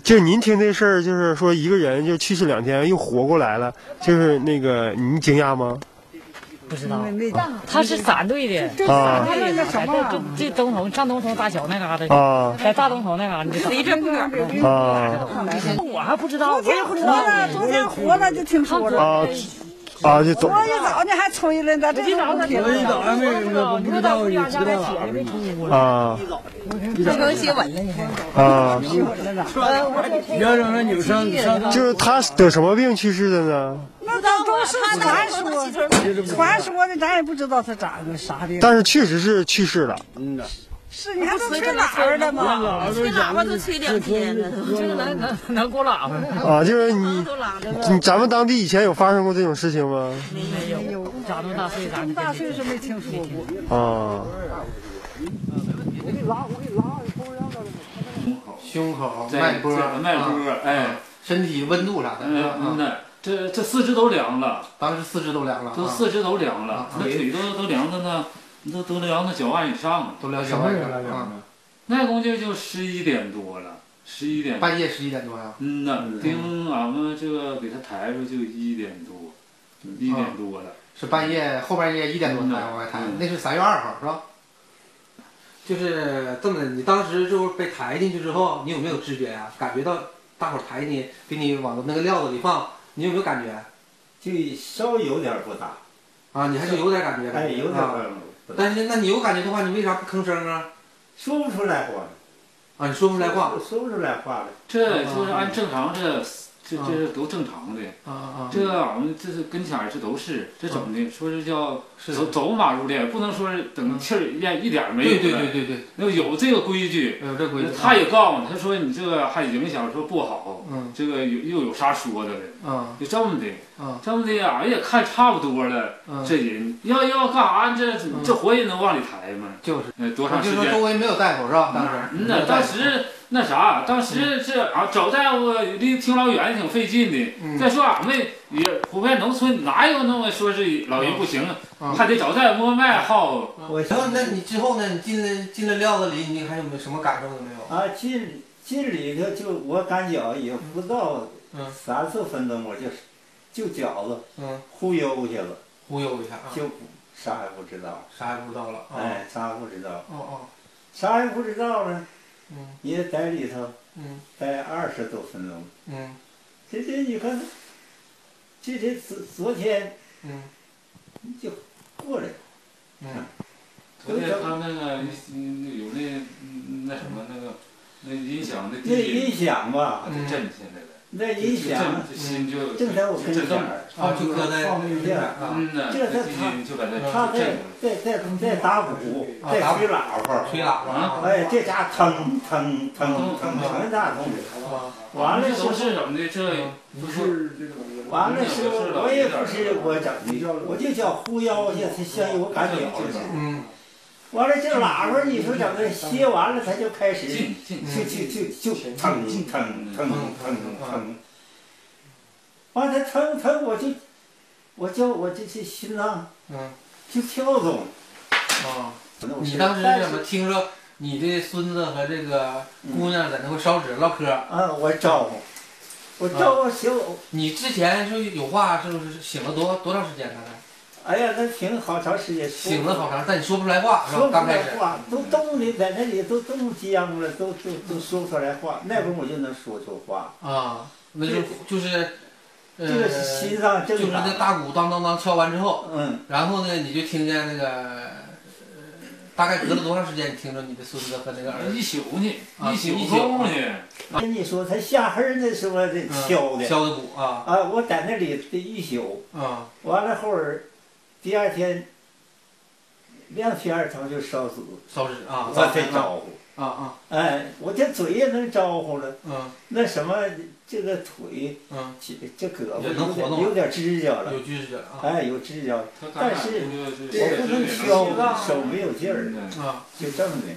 就是您听这事儿，就是说一个人就去世2天又活过来了，就是那个您惊讶吗？不知道，他是3队的啊，这东头上东头大桥那嘎达啊，在大东头那嘎达，离这不远啊。我还不知道，我也不知道。昨天活了就听说了。啊，就走。昨一早呢还催了，咱这早昨一早还没不知道也知道了。啊，这能写稳了，你看。啊，要让他扭伤，就是他得什么病去世的呢？那都是传说的，咱也不知道他咋个啥病。但是确实是去世了。是，你还都吹喇叭的吗？吹喇叭都吹2天了，这个能过喇叭啊？就是咱们当地以前有发生过这种事情吗？没有，长这么大岁咱大岁是没听说过。啊。胸口、脉搏，哎，身体温度啥的。这4肢都凉了，当时4肢都凉了，都4肢都凉了，那腿都凉的呢。都凉到脚腕以上了，都凉脚腕上了。那公就11点多了，11点。半夜11点多呀？顶俺们这个给他抬出就1点多，1点多了。是半夜后半夜1点多抬往外抬，那是3月2号是吧？就是这么的，你当时就是被抬进去之后，你有没有知觉呀？感觉到大伙抬你，给你往那个料子里放，你有没有感觉？就稍微有点不大。啊，你还是有点感觉的。哎，有点感觉。但是，那你有感觉的话，你为啥不吭声啊？说不出来话。啊，你说不出来话。说不出来话了。这就是按正常这都正常的。这俺们这是跟前这都是这怎么的？说是叫走马入殓，不能说是等气儿一点没有了。对。那有这个规矩。有这规矩。他也告诉他说你这个还影响说不好。这个又有啥说的嘞？就这么的。这么的，俺也看差不多了。这人要干啥？这活人能往里抬吗？就是。多长时间？就是周围没有大夫是吧？当时那啥，当时这找大夫离挺老远，挺费劲的。再说俺们也普遍农村哪有那么说是老人不行，还得找大夫摸脉号。然后那你之后呢？你进了料子里，你还有没有什么感受都没有？啊，进里头就我感觉也不到30分钟，我就饺子忽悠去了，忽悠一下啊，就啥也不知道，啥也不知道了。哎，啥也不知道。啥也不知道了。也在里头，待20多分钟。这你看，这昨天，就过来了。昨天他那个有那什么那音响那音响吧，震现在的。那音响正在我跟前儿，就搁在放那边他在打鼓，在吹喇叭，哎，这家腾腾全大通的。完了都是怎么的？这不是完了是，我也不是我整的，我就叫呼腰去，他像有赶脚的。完了这喇叭，你说整个歇完了，他就开始就腾，完了他腾，我这心脏就跳动。你当时怎么听说你的孙子和这个姑娘在那块烧纸唠嗑？我招呼小。你之前是有话，是不是醒了多长时间大概？哎呀，那挺好长时间，醒了好长，但你说不出来话，说不出来话，都冻的在那里都冻僵了，都说不出来话。那会儿我就能说出话啊，那就是，这个心脏正常。就是那大鼓当当当敲完之后，然后呢，你就听见那个，大概隔了多长时间，你听着你的孙子和那个儿子一宿呢，一宿呢。跟你说，他下黑那时候的敲的鼓啊，我在那里这一宿完了后儿。第2天2天他就烧纸啊，我才招呼哎，我这嘴也能招呼了，那什么这个腿，这胳膊有点指甲了，有指甲哎，有指甲，但是我不能敲，手没有劲儿就这么的。